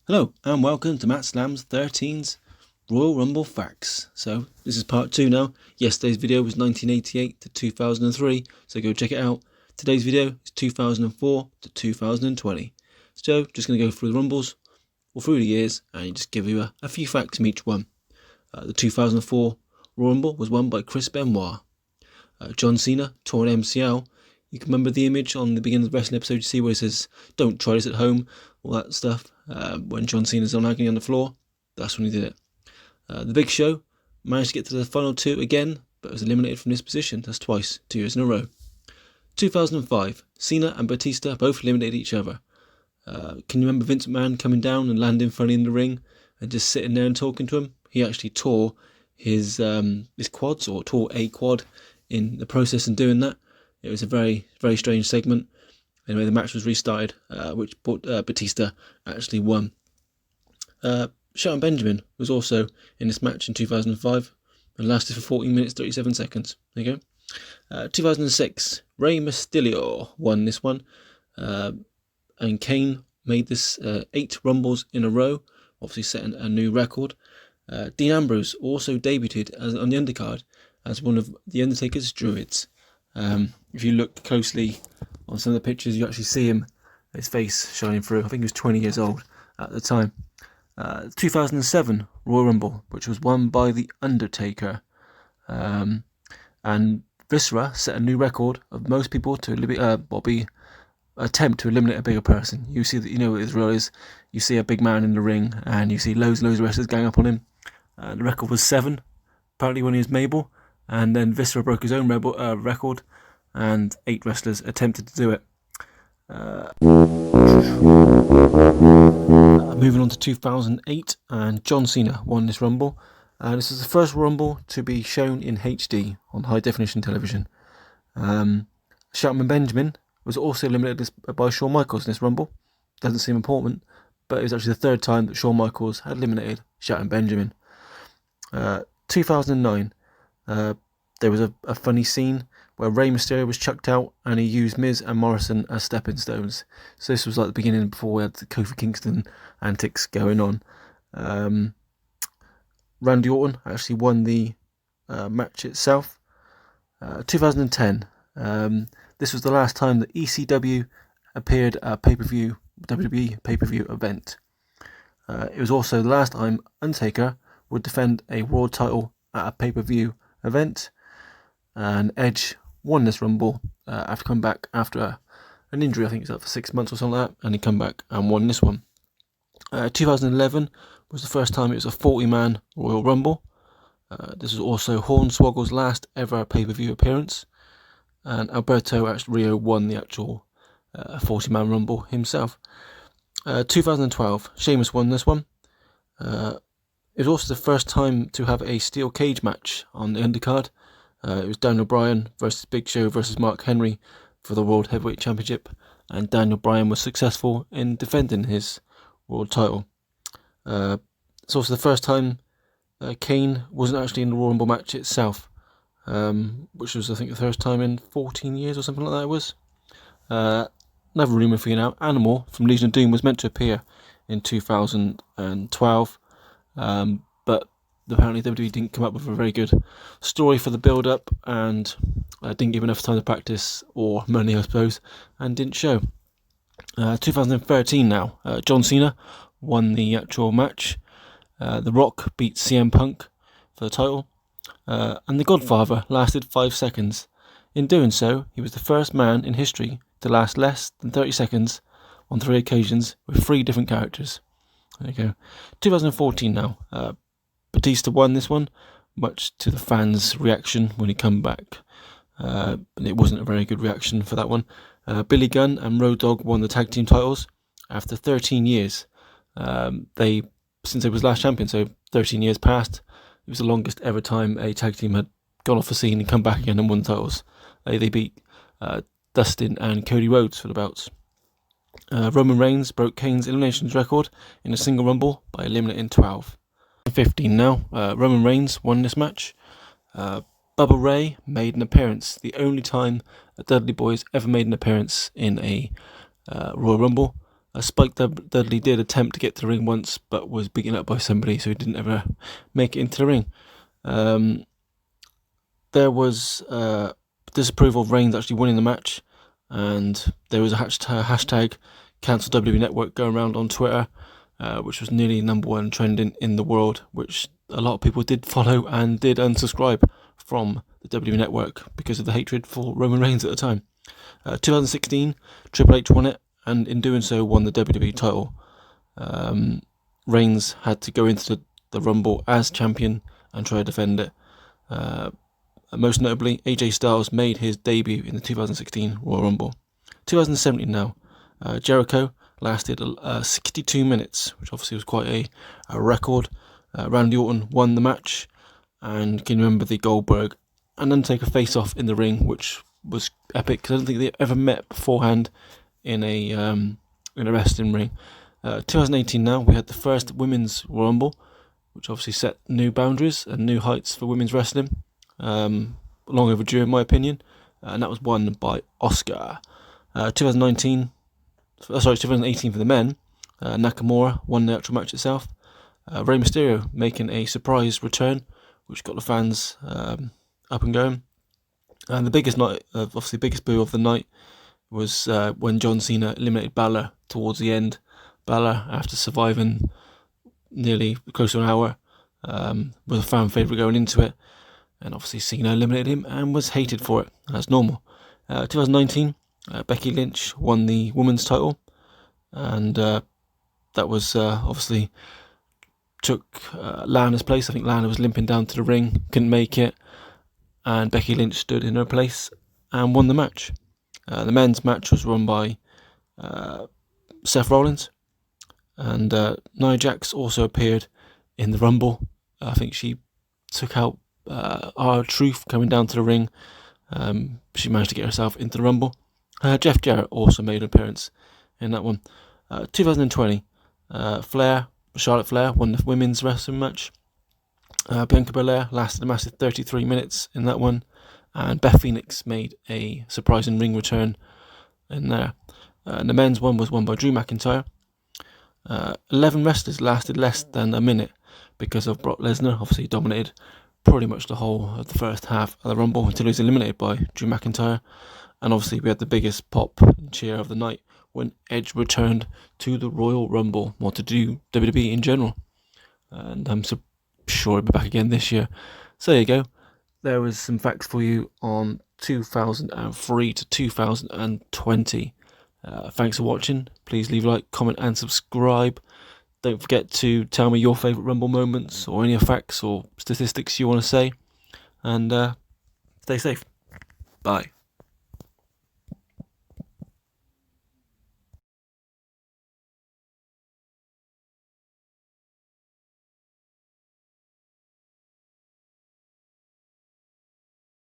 Hello and welcome to Matt Slam's 13's Royal Rumble Facts. So this is part 2 now. Yesterday's video was 1988 to 2003, so go check it out. Today's video is 2004 to 2020. So just going to go through the Rumbles, or through the years, and just give you a few facts from each one. The 2004 Royal Rumble was won by Chris Benoit. John Cena tore an MCL. You can remember the image on the beginning of the wrestling episode you see where it says, "Don't try this at home," all that stuff. When John Cena's on agony on the floor, that's when he did it. The Big Show managed to get to the final 2 again, but was eliminated from this position. That's twice, 2 years in a row. 2005, Cena and Batista both eliminated each other. Can you remember Vince McMahon coming down and landing funny in the ring and just sitting there and talking to him? He actually tore his quads, or tore a quad in the process of doing that. It was a very, very strange segment. Anyway, the match was restarted, which Batista actually won. Shelton Benjamin was also in this match in 2005 and lasted for 14 minutes 37 seconds. There you go. 2006, Rey Mysterio won this one, and Kane made this 8 Rumbles in a row, obviously setting a new record. Dean Ambrose also debuted on the undercard as one of The Undertaker's druids. If you look closely on some of the pictures, you actually see his face shining through. I think he was 20 years old at the time. 2007 Royal Rumble, which was won by The Undertaker. And Viscera set a new record of most people to attempt to eliminate a bigger person. You see that, you know what Israel is. You see a big man in the ring and you see loads of wrestlers gang up on him. The record was 7, apparently, when he was Mabel. And then Viscera broke his own record, and 8 wrestlers attempted to do it. Moving on to 2008, and John Cena won this Rumble. This is the first Rumble to be shown in HD on high definition television. Shelton Benjamin was also eliminated by Shawn Michaels in this Rumble. Doesn't seem important, but it was actually the 3rd time that Shawn Michaels had eliminated Shelton Benjamin. 2009. There was a funny scene where Rey Mysterio was chucked out and he used Miz and Morrison as stepping stones. So this was like the beginning before we had the Kofi Kingston antics going on. Randy Orton actually won the match itself. 2010. This was the last time that ECW appeared at a pay-per-view, WWE pay-per-view event. It was also the last time Undertaker would defend a world title at a pay-per-view event, and Edge won this Rumble after coming back after an injury. I think it's up for 6 months or something like that, and he come back and won this one. 2011 was the first time it was a 40-man Royal Rumble. This was also Hornswoggle's last ever pay-per-view appearance, and Alberto Rio won the actual 40-man Rumble himself. 2012, Sheamus won this one. It was also the first time to have a steel cage match on the undercard. It was Daniel Bryan versus Big Show versus Mark Henry for the World Heavyweight Championship, and Daniel Bryan was successful in defending his world title. It's also the first time Kane wasn't actually in the Royal Rumble match itself, which was, I think, the first time in 14 years or something like that it was. Another rumour for you now, Animal from Legion of Doom was meant to appear in 2012, but apparently WWE didn't come up with a very good story for the build-up, and didn't give enough time to practice, or money I suppose, and didn't show. 2013 now, John Cena won the actual match. The Rock beat CM Punk for the title, and The Godfather lasted 5 seconds. In doing so, he was the first man in history to last less than 30 seconds on 3 occasions with 3 different characters. There you go. 2014 now. Batista won this one, much to the fans' reaction when he come back. But it wasn't a very good reaction for that one. Billy Gunn and Road Dogg won the tag team titles after 13 years. Since they was last champion, so 13 years passed. It was the longest ever time a tag team had gone off the scene and come back again and won the titles. They beat Dustin and Cody Rhodes for the belts. Roman Reigns broke Kane's eliminations record in a single Rumble by eliminating 12. 15 now. Roman Reigns won this match. Bubba Ray made an appearance, the only time a Dudley Boys ever made an appearance in a Royal Rumble. Spike Dudley did attempt to get to the ring once, but was beaten up by somebody, so he didn't ever make it into the ring. There was disapproval of Reigns actually winning the match, and there was a hashtag cancel WWE Network going around on Twitter, which was nearly #1 trending in the world, which a lot of people did follow and did unsubscribe from the WWE Network because of the hatred for Roman Reigns at the time. 2016, Triple H won it, and in doing so won the WWE title. Reigns had to go into the Rumble as champion and try to defend it. Most notably, AJ Styles made his debut in the 2016 Royal Rumble. 2017 now, Jericho lasted 62 minutes, which obviously was quite a record. Randy Orton won the match, and can you remember the Goldberg and Undertaker face-off in the ring, which was epic because I don't think they ever met beforehand in a wrestling ring. 2018 now, we had the first Women's Royal Rumble, which obviously set new boundaries and new heights for women's wrestling. Long overdue in my opinion, and that was won by Asuka. 2018 for the men, Nakamura won the actual match itself. Rey Mysterio making a surprise return, which got the fans up and going. And the biggest boo of the night was when John Cena eliminated Balor towards the end. Balor, after surviving nearly close to an hour, was a fan favourite going into it, and obviously Cena eliminated him and was hated for it, as normal. 2019, Becky Lynch won the women's title, and that was obviously took Lana's place. I think Lana was limping down to the ring, couldn't make it, and Becky Lynch stood in her place and won the match. The men's match was won by Seth Rollins, and Nia Jax also appeared in the Rumble. I think she took out R-Truth coming down to the ring. She managed to get herself into the Rumble. Jeff Jarrett also made an appearance in that one. 2020, Charlotte Flair won the women's wrestling match. Bianca Belair lasted a massive 33 minutes in that one, and Beth Phoenix made a surprising ring return in there. The men's one was won by Drew McIntyre. 11 wrestlers lasted less than a minute because of Brock Lesnar. Obviously he dominated pretty much the whole of the first half of the Rumble until he was eliminated by Drew McIntyre. And obviously we had the biggest pop and cheer of the night when Edge returned to the Royal Rumble, or to do WWE in general. And I'm sure he'll be back again this year. So there you go. There was some facts for you on 2003 to 2020. Thanks for watching. Please leave a like, comment and subscribe. Don't forget to tell me your favourite Rumble moments or any facts or statistics you want to say. And stay safe. Bye.